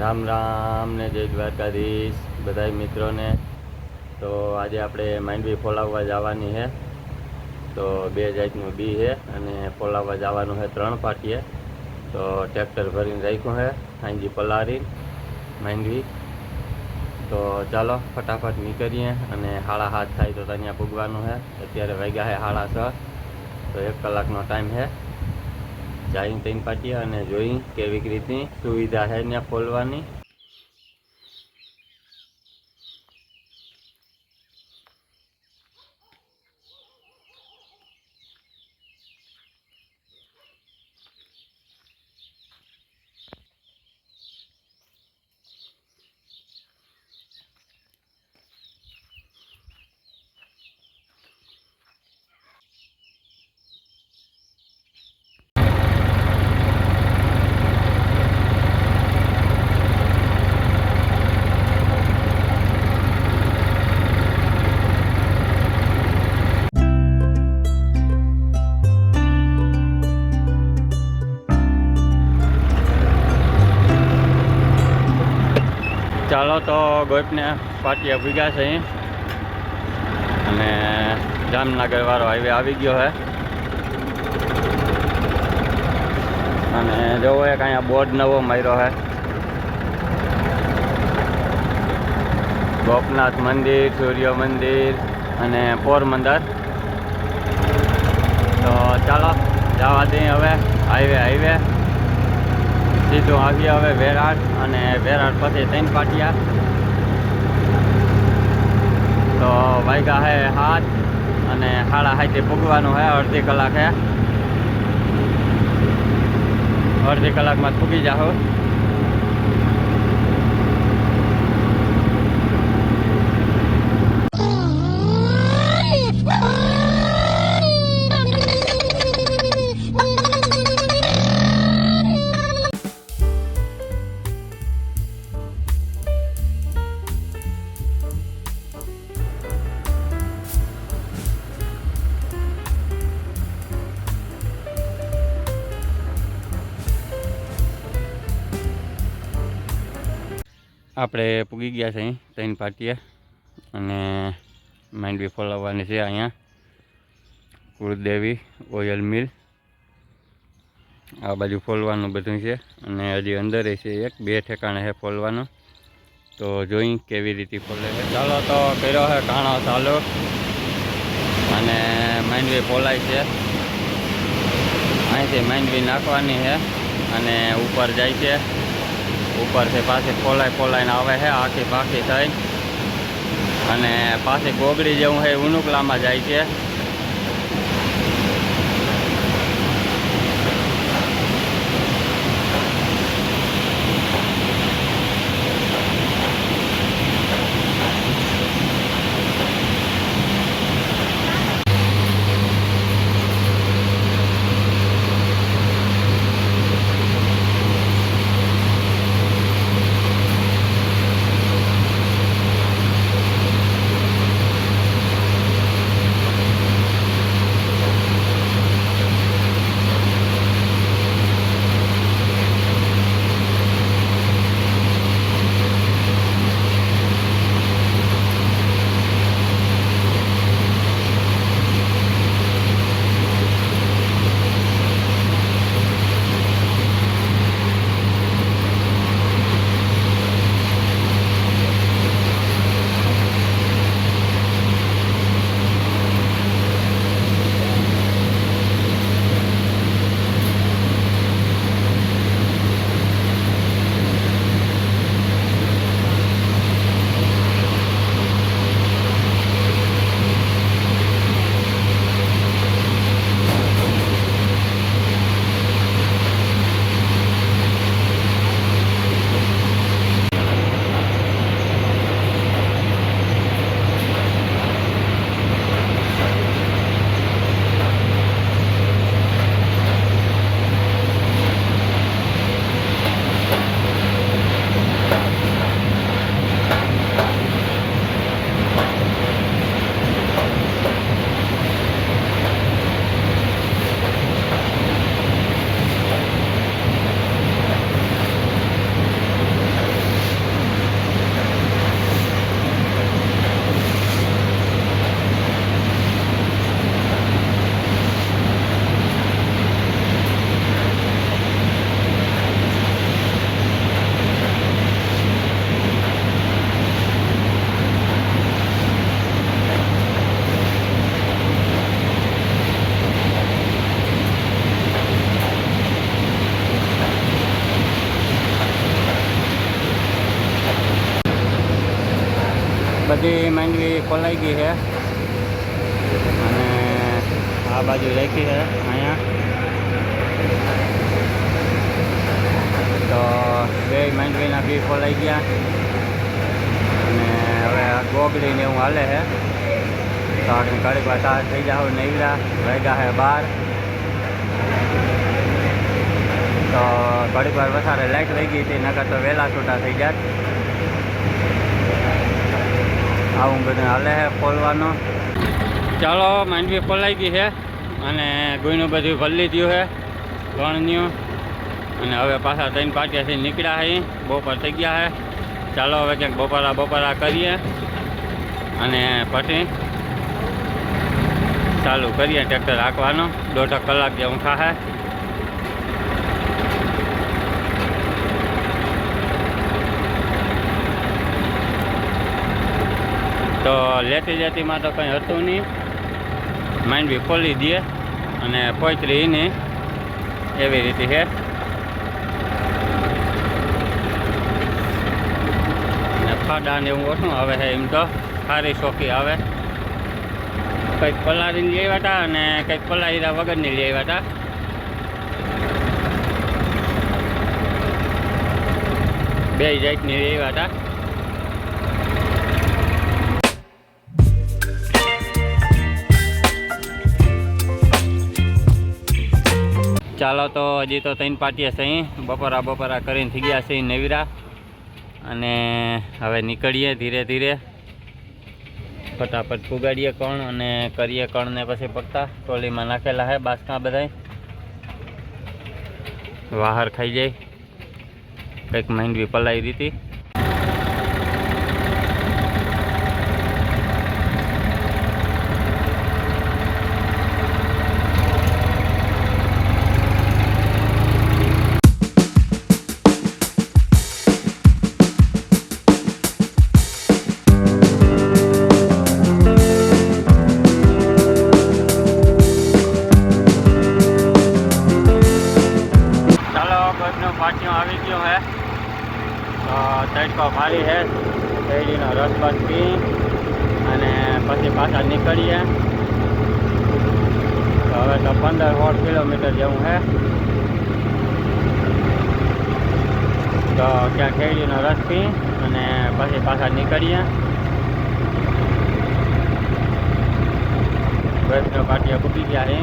રામ રામ ને જય દ્વારકાધીશ બધાય મિત્રોને। તો આજે આપણે માંડવી ફોલાવવા જવાની છે। તો બે જાતનું બી છે અને ફોલાવવા જવાનું છે 3 પાટીએ। તો ટ્રેક્ટર ભરીને રાખ્યું છે હાંજી પલારી માંડવી। તો ચાલો ફટાફટ નીકળીએ અને 7:30 થાય તો ત્યાં પૂગવાનું છે। અત્યારે વાગ્યા છે 6:30। તો 1 કલાકનો ટાઈમ છે। જઈને 3 પાટીએ અને જોઈ કેવી રીતની સુવિધા છે ત્યાં ખોલવાની। ચાલો તો ગોપને પાટીએ ભૂગ્યા છે અને જામનગર વાળો હાઈવે આવી ગયો છે। અને જોવો એક અહીંયા બોર્ડ નવો માર્યો છે ગોપનાથ મંદિર, સૂર્ય મંદિર અને પોરબંદર। તો ચાલો જવા દઈએ હવે હાઈવે સીધું આવીએ હવે વેરાડ અને વેરાડ પછી 3 પાટિયા। તો વાગ્યા છે 7 અને 7:30 પૂગવાનું છે। અડધી કલાક છે, અડધી કલાકમાં પૂગી જાઓ। આપણે પૂગી ગયા છે 3 પાટીએ અને માંડવી ફોલાવવાની છે અહીંયા કુળદેવી ઓઇલ મિલ। આ બાજુ ફોલવાનું બધું છે અને હજી અંદર છે 1-2 ઠેકાણે છે ફોલવાનું। તો જોઈ કેવી રીતે ફોલે છે। ચાલો તો કર્યો છે કાણો ચાલુ અને માંડવી ફોલાય છે। અહીંથી માંડવી નાખવાની છે અને ઉપર જાય છે। ઉપરથી પાછી ફોલાઈને આવે છે આખી પાખી થઈ અને પાછી ગોગડી જેવું છે ઉનુકલામાં જાય છે। બધી માંડવી ખોલાઈ ગઈ છે અને આ બાજુ રાખી છે અહીંયા. તો બે માંડવીના બી ખોલાઈ ગયા અને હવે ગોગડી ને એવું હાલે છે. તો આગળ ઘડીક વાર તાર થઈ જાવ નૈવરા વાગ્યા છે 12. તો ઘડીક વાર વધારે લાઇટ વહી ગઈ હતી, નકર તો વહેલા છૂટા થઈ જાય. આવું બધું હાલે છે ખોલવાનો. ચાલો માંડવી ખોલાઈ ગઈ છે અને ગુઈનું બધું ભલી ગયું છે ગણન્યું. અને હવે પાછા 3 પાટિયાથી નીકળ્યા છે, બપોર થઈ ગયા છે. ચાલો હવે ક્યાંક બપોરા કરીએ અને પછી ચાલુ કરીએ ટ્રેક્ટર હાંકવાનો. 1.5 કલાક જેવું થશે. તો લેતીમાં તો કંઈ હતું નહીં, માંડવી ખોલી દઈએ અને પોતરી નહીં એવી રીતે છે. અને ફાડા ને એવું ઓછું આવે છે, એમ તો સારી શોખી આવે. કંઈક પલાળીને લઈ આવ્યા હતા અને કંઈક પલાળ્યા વગરની લઈ આવ્યા હતા. બે જાતની લઈ આવ્યા હતા. ચાલો તો હજી તો 3 પાટિયા સહી બપોરા કરીને થઈ ગયા છે નવીરા. અને હવે નીકળીએ ધીરે ધીરે, ફટાફટ પુગાડીએ કણ અને કરીએ કણ ને પછી પકતા ટોલીમાં નાખેલા છે બાસકા બધાય. વાહર ખાઈ જાય. કંઈક માંડવી પલાઈ દીધી. પાટિયો આવી ગયો છે. તો તડકો ભારી છે. શેરડીનો રસ બસ પી અને પછી પાછા નીકળીએ. તો હવે તો 15-16 કિલોમીટર જેવું છે. તો ત્યાં શેરડીનો રસ પી અને પછી પાછા નીકળીએ. બસનો પાટિયા પૂકી ગયા છે.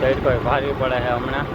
સાઈડ પર ભારી પડે છે હમણાં.